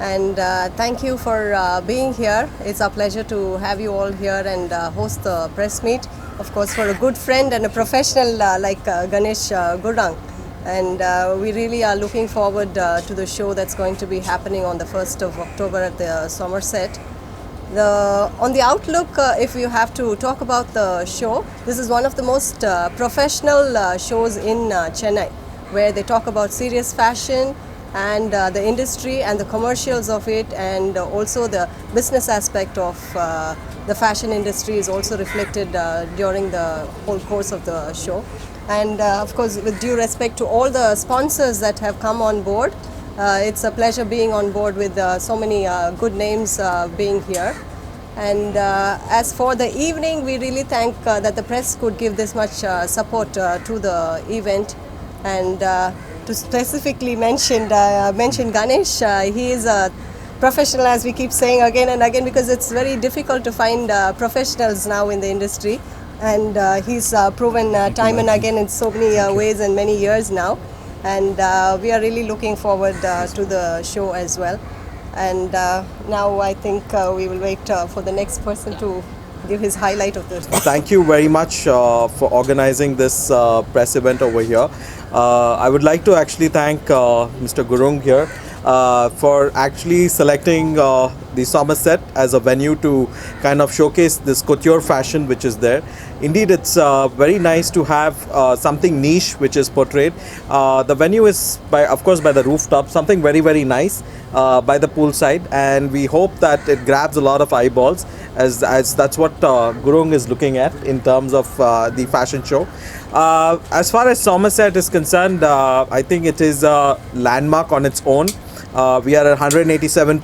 And thank you for being here. It's our pleasure to have you all here and host the press meet. Of course, for a good friend and a professional like Ganesh Gurung. And we really are looking forward to the show that's going to be happening on the 1st of October at the Somerset. On the outlook, if you have to talk about the show, this is one of the most professional shows in Chennai, where they talk about serious fashion and the industry and the commercials of it, and also the business aspect of the fashion industry is also reflected during the whole course of the show. And of course, with due respect to all the sponsors that have come on board, it's a pleasure being on board with so many good names being here. And as for the evening, we really thank that the press could give this much support to the event. And to specifically mention Ganesh, he is a professional, as we keep saying again and again, because it's very difficult to find professionals now in the industry. And he's proven time and again in so many ways and many years now. And we are really looking forward to the show as well. And now I think we will wait for the next person to give his highlight of this. Thank you very much for organizing this press event over here. I would like to actually thank Mr. Gurung here for actually selecting the Somerset as a venue to kind of showcase this couture fashion which is there. Indeed, it's very nice to have something niche which is portrayed. The venue is, of course, by the rooftop, something very, very nice by the poolside, and we hope that it grabs a lot of eyeballs, as that's what Gurung is looking at in terms of the fashion show. As far as Somerset is concerned, I think it is a landmark on its own. We are a 187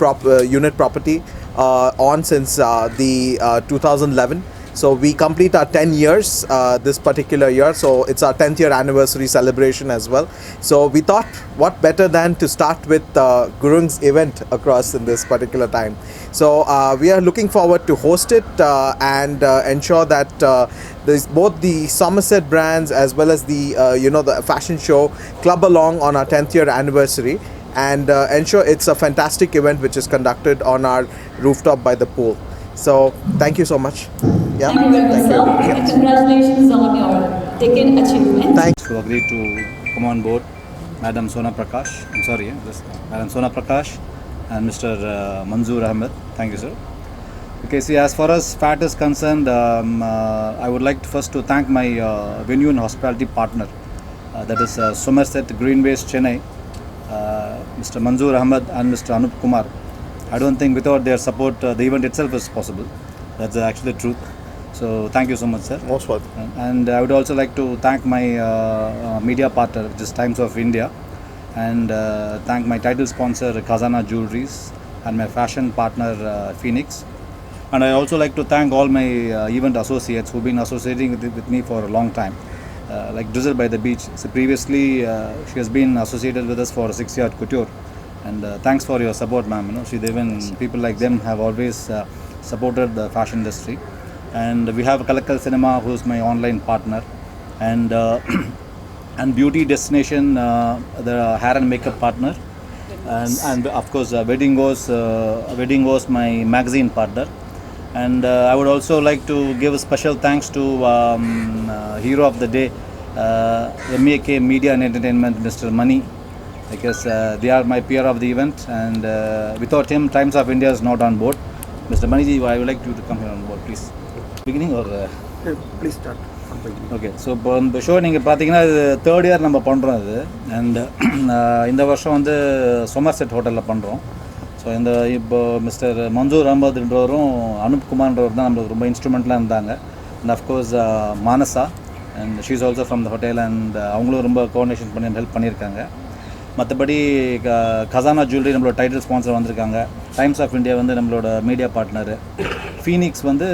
unit property on since the 2011. So we complete our 10 years this particular year. So it's our 10th year anniversary celebration as well. So we thought, what better than to start with Gurung's event across in this particular time. So we are looking forward to host it and ensure that there's both the Somerset brands as well as the the fashion show club along on our 10th year anniversary, and ensure it's a fantastic event which is conducted on our rooftop by the pool. So thank you so much. Yeah. Thank you very much, sir. And congratulations on your decade achievement. Thanks. To agree to come on board, Madam Sona Prakash. I'm sorry, Madam Sona Prakash and Mr. Manzoor Ahmed. Thank you, sir. Okay, see, as far as FAT is concerned, I would like to first to thank my venue and hospitality partner, that is Somerset Greenways, Chennai, Mr. Manzoor Ahmed and Mr. Anup Kumar. I don't think without their support, the event itself is possible. That's actually the truth. So thank you so much, sir. Most welcome. And I would also like to thank my media partner, which is Times of India, and thank my title sponsor, Khazana Jewelries, and my fashion partner, Phoenix. And I also like to thank all my event associates who've been associating with me for a long time, like Drizzle by the Beach. So previously, she has been associated with us for 6 years couture. And thanks for your support, ma'am. Even people like them have always supported the fashion industry. And we have Kalakal Cinema, who's my online partner, and and Beauty Destination, the hair and makeup partner, and of course Wedding was my magazine partner. And I would also like to give a special thanks to hero of the day, MAK Media and Entertainment, Mr. Mani, because they are my peer of the event, and without him, Times of India is not on board. Mr. Maniji, I would like you to come here on board, please. Beginning or? Please start. Okay, so இப்போ இந்த show நீங்கள் பார்த்தீங்கன்னா இது 3rd year நம்ம பண்ணுறோம் இது, and இந்த வருஷம் வந்து சொமர்செட் ஹோட்டலில் பண்ணுறோம். ஸோ இந்த இப்போ மிஸ்டர் மன்சூர் அஹமதுன்றவரும் அனுப் குமார்ன்றவர் தான் நம்மளுக்கு ரொம்ப இன்ஸ்ட்ருமெண்ட்லாம் இருந்தாங்க. And of course Manasa, and she's also from the hotel, and அவங்களும் ரொம்ப கோஆர்டினேஷன் பண்ணி ஹெல்ப் பண்ணியிருக்காங்க. மற்றபடி கசானா ஜுவல்லரி நம்மளோட டைட்டில் ஸ்பான்சர் வந்திருக்காங்க. டைம்ஸ் ஆஃப் இந்தியா வந்து நம்மளோட மீடியா பார்ட்னரு. ஃபீனிக்ஸ் வந்து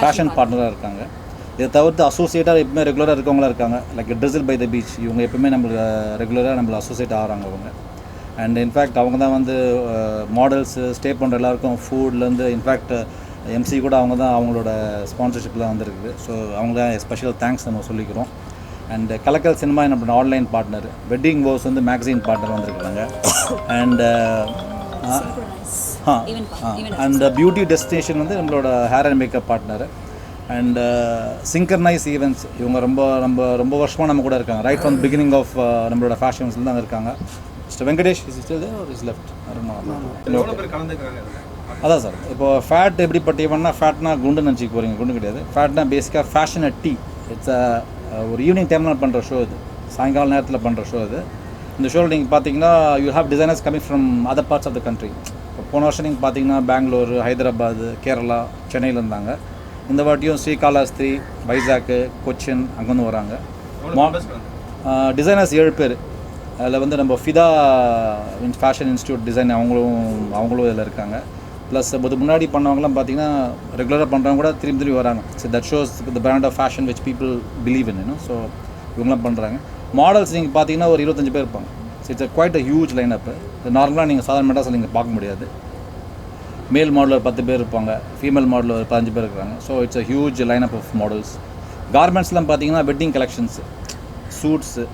ஃபேஷன் பார்ட்னராக இருக்காங்க. இதை தவிர்த்து அசோசியேட்டாக எப்பவுமே ரெகுலராக இருக்கவங்களாக இருக்காங்க. Like Drizzle by the beach, இவங்க எப்பவுமே நம்மளுக்கு ரெகுலராக நம்மளை அசோசியேட் ஆகிறாங்க அவங்க. அண்ட் இன்ஃபேக்ட் அவங்க தான் வந்து மாடல்ஸு ஸ்டே பண்ணுற எல்லாருக்கும் ஃபுட்லேருந்து இன்ஃபேக்ட் எம்சி கூட அவங்க தான் அவங்களோட ஸ்பான்சர்ஷிப்பில் வந்துருக்குது. ஸோ அவங்க ஸ்பெஷல் தேங்க்ஸ் நம்ம சொல்லிக்கிறோம். அண்ட் கலக்கல் சினிமா நம்மளோட ஆன்லைன் பார்ட்னர். வெட்டிங் வோஸ் வந்து மேக்சின் பார்ட்னர் வந்துருக்குறாங்க. அண்ட் அண்ட் பியூட்டி டெஸ்டினேஷன் வந்து நம்மளோட hair and makeup partner and synchronise events இவங்க ரொம்ப வருஷமாக நம்ம கூட இருக்காங்க ரைட் ஃப்ரம் பிகினிங் ஆஃப் நம்மளோட ஃபேஷன்ஸில் தான் இருக்காங்க. Mister Venkatesh is still there or is left? அதான் சார், இப்போ ஃபேட் எப்படிப்பட்ட ஈவெண்ட்னா, ஃபேட்னா குண்டு நினச்சிக்க போகிறீங்க, குண்டு கிடையாது. ஃபேட்னா பேசிக்காக ஃபேஷன் அட் டீ. இட்ஸ் ஒரு ஈவினிங் டைமில் பண்ணுற ஷோ இது, சாயங்கால நேரத்தில் பண்ணுற ஷோ இது. இந்த ஷோவில் நீங்கள் பார்த்தீங்கன்னா you have designers coming from other parts of the country. இப்போ போன வருஷம் நீங்கள் பார்த்தீங்கன்னா பெங்களூர், ஹைதராபாத், கேரளா, சென்னையில் இருந்தாங்க. இந்த வாட்டியும் ஸ்ரீகாளஹஸ்தி, வைசாக்கு, கொச்சின் அங்கேருந்து வராங்க. டிசைனர்ஸ் 7 பேர். அதில் வந்து நம்ம ஃபிதா ஃபேஷன் இன்ஸ்டியூட் டிசைன் அவங்களும் இதில் இருக்காங்க. ப்ளஸ் முன்னாடி பண்ணவங்களாம் பார்த்தீங்கன்னா ரெகுலராக பண்ணுறவங்க கூட திரும்பி வராங்க. So that shows the brand of fashion which people believe in. So இவங்களாம் பண்ணுறாங்க. மாடல்ஸ் நீங்கள் பார்த்தீங்கன்னா ஒரு 25 பேர் இருப்பாங்க. So it's quite a huge line up. நார்மலாக நீங்கள் சாதாரண மெட்ராஸில் நீங்கள் பார்க்க முடியாது. மேல் மாடல் ஒரு 10 பேர் இருப்பாங்க, ஃபீமேல் மாடல் ஒரு 15 பேர் இருக்கிறாங்க. So it's a huge line up of models. கார்மெண்ட்ஸ்லாம் பார்த்தீங்கன்னா வெட்டிங் கலெக்ஷன்ஸு, சூட்ஸு,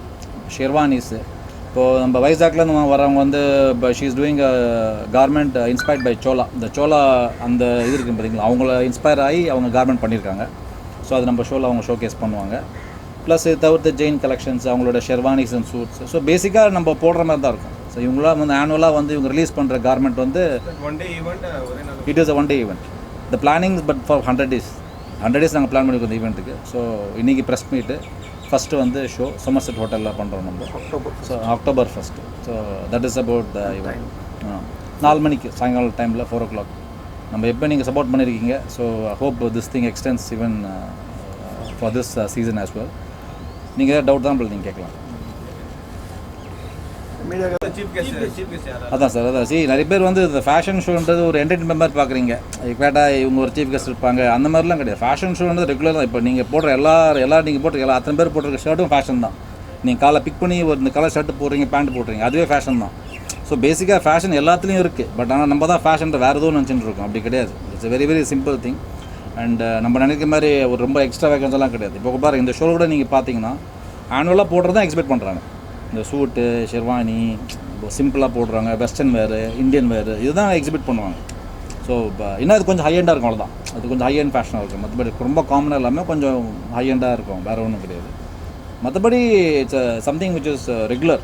ஷெர்வானிஸு. இப்போது நம்ம வைசாக்லேருந்து வரவங்க வந்து she is doing a garment inspired by Chola. இந்த சோலா அந்த இது இருக்குது பார்த்தீங்களா, அவங்கள இன்ஸ்பயர் ஆகி அவங்க கார்மெண்ட் பண்ணியிருக்காங்க. ஸோ அது நம்ம ஷோவில் அவங்க ஷோகேஸ் பண்ணுவாங்க. ப்ளஸ் இது தவிர்த்து ஜெயின் கலெக்ஷன்ஸ், அவங்களோட ஷெர்வானிஸ் அண்ட் சூட்ஸ். ஸோ பேசிக்காக நம்ம போடுற மாதிரி தான் இருக்கும். ஸோ இவங்களாம் வந்து ஆனுவலாக வந்து இவங்க ரிலீஸ் பண்ணுற கார்மெண்ட் வந்து it is a one day event. The planning but for 100 days. 100 days நாங்கள் பிளான் பண்ணியிருக்கோம் இந்த ஈவெண்ட்டுக்கு. ஸோ இன்றைக்கி ப்ரெஸ் மீட்டு, ஃபஸ்ட்டு வந்து ஷோ சோமர்செட் ஹோட்டலில் பண்ணுறோம் நம்ம. So October 1st. So that is about the event. 4 மணிக்கு சாயங்கால டைமில் 4 o'clock. நம்ம எப்போ நீங்கள் சப்போர்ட் பண்ணியிருக்கீங்க. So hope this thing extends even for this season as well. நீங்கள் ஏதாவது டவுட் தான் நீங்கள் கேட்கலாம். அதான் சார், அதான் நிறைய பேர் வந்து இந்த ஃபேஷன் ஷோன்றது ஒரு என்டர்டைன்மெண்ட் மாதிரி பார்க்குறீங்க. கேட்டால் இவங்க ஒரு சீஃப் கெஸ்ட் இருப்பாங்க, அந்த மாதிரிலாம் கிடையாது. ஃபேஷன் ஷோன்றது ரெகுலர் தான். இப்போ நீங்கள் போடுற எல்லாரும் நீங்கள் போட்டிருக்க அத்தனை பேர் போட்டிருக்க ஷர்ட்டும் ஃபேஷன் தான். நீங்கள் காலை பிக் பண்ணி ஒரு இந்த கலர் ஷர்ட் போடுறீங்க, பேண்ட் போடுறீங்க, அதுவே ஃபேஷன் தான். ஸோ பேசிக்காக ஃபேஷன் எல்லாத்துலேயும் இருக்குது. பட் ஆனால் நம்ம தான் ஃபேஷன் வேறு எதுவும் நினச்சிட்டு இருக்கோம். அப்படி கிடையாது. It's very very simple thing. And நம்ம நினைக்கிற மாதிரி ஒரு ரொம்ப எக்ஸ்ட்ரா வேகன்ஸ்லாம் கிடையாது. இப்போ பாருங்க, இந்த ஷோ கூட நீங்கள் பார்த்தீங்கன்னா ஆனுவலாக போடுறது தான் எக்ஸ்பெக்ட் பண்ணுறாங்க. இந்த சூட்டு, ஷெர்வானி, சிம்பிளாக போடுறாங்க, வெஸ்டர்ன் வேறு, இந்தியன் வேறு, இதுதான் எக்ஸிபிட் பண்ணுவாங்க. ஸோ இப்போ இன்னும் அது கொஞ்சம் ஹை எண்டாக இருக்கும், அவ்வளோதான். அது கொஞ்சம் ஹை எண்ட் ஃபேஷனாக இருக்கும். மற்றபடி ரொம்ப காமனாக இல்லாமல் கொஞ்சம் ஹை எண்டாக இருக்கும், வேறு ஒன்றும் கிடையாது. மற்றபடி it's something which is regular.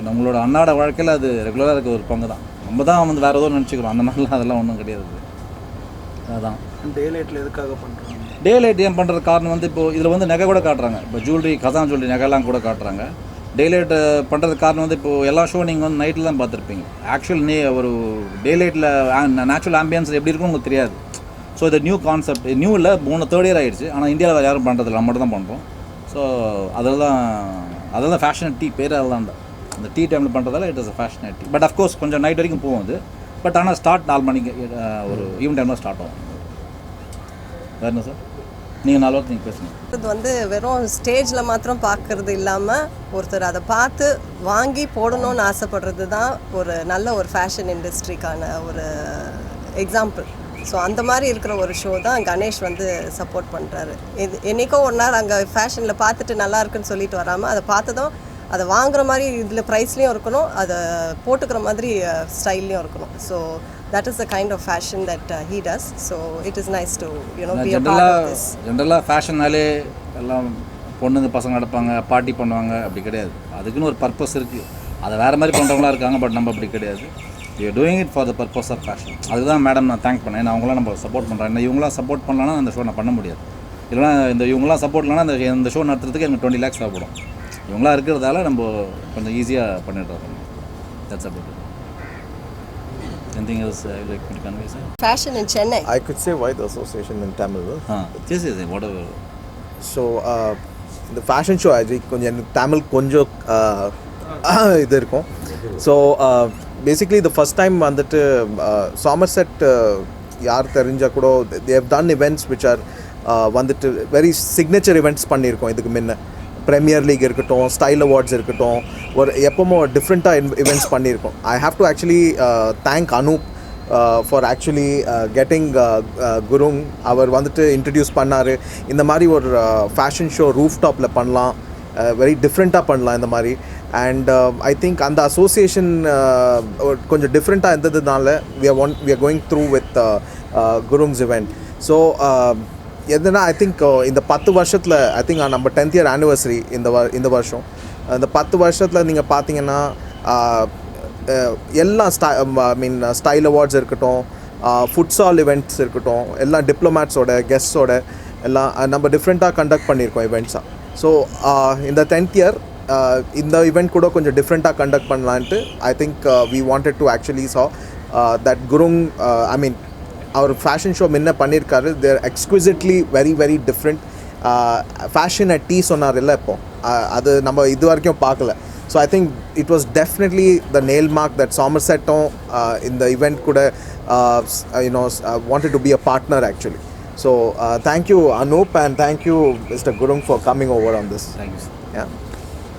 நம்மளோட அன்னாட வாழ்க்கையில் அது ரெகுலராக இருக்க ஒரு பங்கு தான். நம்ம தான் வந்து வேறு எதுவும் நினச்சிக்கிறோம். அந்த மாதிரிலாம் அதெல்லாம் ஒன்றும் கிடையாது. அதுதான் டே லைட்டில் எதுக்காக பண்ணுறாங்க? டே லைட் ஏன் பண்ணுறது காரணம் வந்து இப்போது இதில் வந்து நகை கூட காட்டுறாங்க. இப்போ ஜுவல்லரி, கசான் ஜுவல்லரி நகைலாம் கூட காட்டுறாங்க. டே லைட் பண்ணுறதுக்கு காரணம் வந்து இப்போது எல்லா ஷோ நீங்கள் வந்து நைட்டில் தான் பார்த்துருப்பீங்க. ஆக்சுவல் ஒரு டே லைட்டில் நேச்சுரல் ஆம்பியன்ஸ் எப்படி இருக்குன்னு உங்களுக்கு தெரியாது. ஸோ இது நியூ கான்செப்ட். நியூ இல்லை, 3rd year ஆகிடுச்சு. ஆனால் இந்தியாவில் யாரும் பண்ணுறதில்ல, நம்ம மட்டும் தான் பண்ணுறோம். ஸோ அதெல்லாம் ஃபேஷன் டீ பேர் அதெல்லாம் தான். அந்த டீ டைமில் பண்ணுறதால it is a fashion tea. But of course கொஞ்சம் நைட் வரைக்கும் போகும் அது. பட் ஆனால் ஸ்டார்ட் 4 மணிக்கு ஒரு ஈவினிங் டைமில் ஸ்டார்ட் ஆகும். வேறு என்ன சார், நீங்கள் 4 வாரத்துக்கு நீங்கள் பேசுங்க. இது வந்து வெறும் ஸ்டேஜில் மாத்திரம் பார்க்கறது இல்லாமல் ஒருத்தர் அதை பார்த்து வாங்கி போடணும்னு ஆசைப்படுறது தான் ஒரு நல்ல ஒரு ஃபேஷன் இண்டஸ்ட்ரிக்கான ஒரு எக்ஸாம்பிள். ஸோ அந்த மாதிரி இருக்கிற ஒரு ஷோ தான் கணேஷ் வந்து சப்போர்ட் பண்ணுறாரு. என்றைக்கோ ஒரு நாள் அங்கே ஃபேஷனில் பார்த்துட்டு நல்லா இருக்குன்னு சொல்லிட்டு வராமல் அதை பார்த்ததும் அதை வாங்குற மாதிரி இதில் ப்ரைஸ்லேயும் இருக்கணும், அதை போட்டுக்கிற மாதிரி ஸ்டைல்லையும் இருக்கணும். So that is the kind of fashion that he does. So it is nice to be a part of this. ஜென்ரலாக ஃபேஷன்னாலே எல்லாம் பொண்ணுங்க பசங்க நடப்பாங்க, பார்ட்டி பண்ணுவாங்க, அப்படி கிடையாது. அதுக்குன்னு ஒரு பர்பஸ் இருக்குது. அதை வேறு மாதிரி பண்ணுறவங்களாம் இருக்காங்க. பட் நம்ம அப்படி கிடையாது. You doing it for the purpose of fashion. அதுதான் மேடம் நான் தேங்க் பண்ணேன். அவங்களாம் நம்ம சப்போர்ட் பண்ணுறேன். என்ன இவங்களாம் சப்போர்ட் பண்ணலன்னா அந்த ஷோ நான் பண்ண முடியாது. இல்லைனா இவங்களாம் சப்போர்ட் இல்லைனா இந்த ஷோ நடத்துறதுக்கு எனக்கு 20 lakhs தேவைப்படும். இவங்களாம் இருக்கிறதால நம்ம கொஞ்சம் ஈஸியாக பண்ணிடுறோம். That's about. Anything else you like to convey, sir? Fashion in Chennai. I could say why the association in Tamil. Yes, whatever. So the fashion show கொஞ்சம் தமிழ் கொஞ்சம் இது இருக்கும். So basically the first time வந்துட்டு Somerset யார் தெரிஞ்சால் கூட they have done events which are வந்துட்டு very signature events பண்ணியிருக்கோம். இதுக்கு முன்ன ப்ரீமியர் லீக் இருக்கட்டும், ஸ்டைல் அவார்ட்ஸ் இருக்கட்டும், ஒரு எப்போமோ டிஃப்ரெண்ட்டாக இவெண்ட்ஸ் பண்ணியிருக்கோம். I have to actually thank Anoop for actually getting Gurung. அவர் வந்துட்டு இன்ட்ரடியூஸ் பண்ணார். இந்த மாதிரி ஒரு ஃபேஷன் ஷோ ரூஃப் டாப்பில் பண்ணலாம், வெரி டிஃப்ரெண்ட்டாக பண்ணலாம். இந்த மாதிரி and I think அந்த அசோசியேஷன் கொஞ்சம் டிஃப்ரெண்ட்டாக இருந்ததுனால we are going through with Gurung's event. So எதுனா ஐ திங்க் இந்த 10 வருஷத்தில் ஐ திங்க் நம்ம 10th year anniversary இந்த வருஷம். இந்த 10 வருஷத்தில் நீங்கள் பார்த்தீங்கன்னா எல்லா ஸ்டைல் அவார்ட்ஸ் இருக்கட்டும், ஃபுட்சால் இவெண்ட்ஸ் இருக்கட்டும், எல்லாம் டிப்ளமேட்ஸோட கெஸ்ட்ஸோட எல்லாம் நம்ம டிஃப்ரெண்ட்டாக கண்டக்ட் பண்ணியிருக்கோம் இவெண்ட்ஸாக. ஸோ இந்த 10th year இந்த இவெண்ட் கூட கொஞ்சம் டிஃப்ரெண்ட்டாக கண்டக்ட் பண்ணலான்ட்டு I think we wanted to actually saw that Gurung அவர் ஃபேஷன் ஷோ முன்ன பண்ணியிருக்காரு. They're exquisitely very very different. Fashion at tea சொன்னார் இல்லை இப்போ, அது நம்ம இது வரைக்கும் பார்க்கல. So I think it was definitely the nail mark that சாமர்செட்டும் இந்த இவெண்ட் கூட wanted to be a partner actually. So thank you Anup and thank you Mr. Gurung for coming over on this. Thank you sir. Yeah.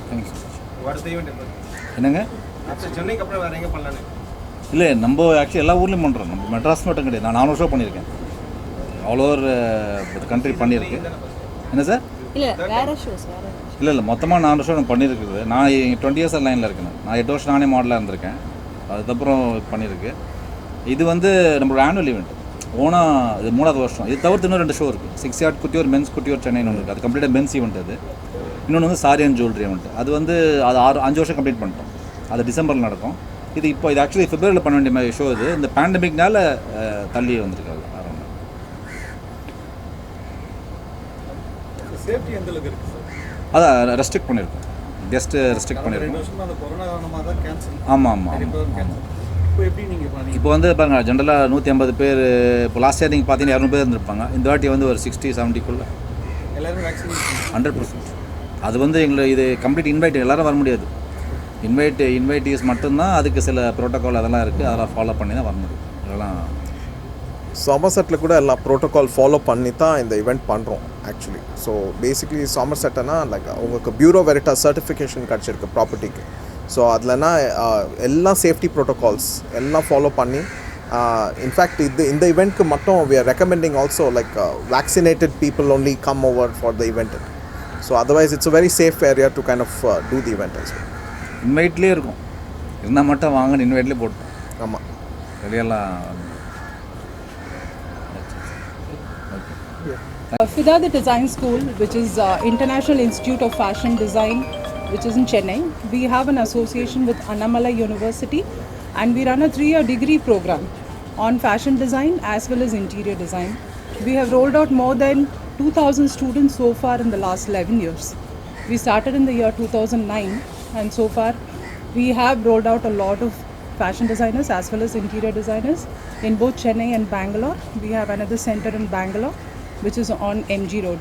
Thank you sir. அடுத்த event என்னங்க அடுத்த சென்னைக்கு அப்புறம் வேறு எங்கே பண்ணலான்னு? இல்லை நம்ம ஆக்சுவலி எல்லா ஊர்லேயும் பண்ணுறோம். நம்ம மெட்ராஸ் மட்டும் கிடையாது. நான் 400 ஷோ பண்ணியிருக்கேன். ஆல் ஓவர் கண்ட்ரி பண்ணியிருக்கேன். என்ன சார்? இல்லை மொத்தமாக 400 ஷோ நான் பண்ணியிருக்குது. நான் 20 years லைனில் இருக்கேன். நான் 8 வருஷம் நானே மாடலாக இருந்திருக்கேன். அதுக்கப்புறம் பண்ணியிருக்கு. இது வந்து நம்மளோட ஆனுவல் ஈவெண்ட். இது 3வது வருஷம். இது தவிர்த்து இன்னும் 2 ஷோ இருக்குது. 6 yard குட்டியூர் மென்ஸ் குட்டியூர் சென்னைன்னு ஒன்று இருக்குது. அது கம்ப்ளீட்டாக மென்ஸ் ஈவெண்ட். அது இன்னொன்று வந்து சாரி அண்ட் ஜுவல்லரி ஈவெண்ட். அது வந்து அது 5 வருஷம் கம்ப்ளீட் பண்ணிட்டோம். அது டிசம்பரில் நடக்கும். இது ஆக்சுவலி பிப்ரவரியில் பண்ண வேண்டிய மாதிரி ஷோ. இது இந்த பேண்டமிக்னால தள்ளி வந்திருக்காது. சேஃப்டி எந்த அளவுக்கு இருக்குது சார்? அதான் ரெஸ்ட்ரிக்ட் பண்ணியிருக்கோம். கெஸ்ட்டு ரெஸ்ட்ரிக்ட் பண்ணியிருக்கோம். அந்த கொரோனா காரணமாக தான் கேன்சல். ஆமாம். இப்போ எப்படி நீங்கள் பண்ணி இப்போ வந்து பாருங்க, ஜென்ரலாக 150 பேர். இப்போ லாஸ்ட் இயர் நீங்கள் பார்த்தீங்கன்னா 200 பேர் இருந்திருப்பாங்க. இந்த வாட்டி வந்து ஒரு 60-70 எல்லாரும் வேக்சினேஷன் 100%. அது வந்து எங்களுக்கு இது கம்ப்ளீட் இன்வைட். எல்லோரும் வர முடியாது. இன்வைட்டீஸ் மட்டும்தான். அதுக்கு சில ப்ரோட்டோக்கால் அதெல்லாம் இருக்குது. அதெல்லாம் ஃபாலோ பண்ணி தான் வர முடியும். இதெல்லாம் சாமர்செட்டில் கூட எல்லா ப்ரோட்டோக்கால் ஃபாலோ பண்ணி தான் இந்த இவெண்ட் பண்ணுறோம் ஆக்சுவலி. ஸோ பேசிக்லி சாமர்செட்னா லைக் உங்களுக்கு பியூரோ வெரிட்டா சர்டிஃபிகேஷன் கிடச்சிருக்கு ப்ராப்பர்ட்டிக்கு. ஸோ அதில்னா எல்லா சேஃப்டி ப்ரோட்டோகால்ஸ் எல்லாம் ஃபாலோ பண்ணி இன்ஃபேக்ட் இந்த இவெண்ட்க்கு மட்டும் we are recommending also like vaccinated people only come over for the event. So otherwise it's a very safe area to kind of do the event also. இன்வைட்லேயே இருக்கும். இருந்தால் மட்டும் வாங்கன்னு இன்வைட்லேயே போட்டோம். ஆமாம். வெளியெல்லாம் FIDA, the design school, which is International Institute of Fashion Design, which is in Chennai. We have an association with Annamalai University, and we run a 3-year degree program on fashion design as well as interior design. We have rolled out more than 2,000 students so far in the last 11 years. We started in the year 2009, and so far we have rolled out a lot of fashion designers as well as interior designers in both Chennai and Bangalore. We have another center in Bangalore, which is on MG Road.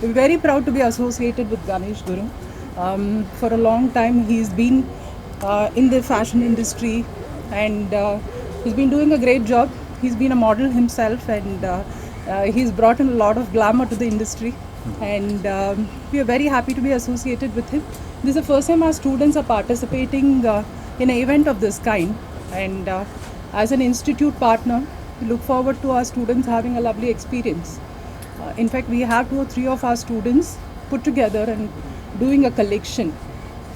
We're very proud to be associated with Ganesh Gurung. For a long time he's been in the fashion industry, and he's been doing a great job. He's been a model himself, and he's brought in a lot of glamour to the industry, and we are very happy to be associated with him. This is the first time our students are participating in an event of this kind, and as an institute partner, we look forward to our students having a lovely experience. In fact, we have 2 or 3 of our students put together and doing a collection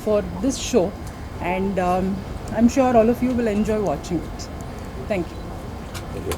for this show, and I'm sure all of you will enjoy watching it. Thank you. Thank you.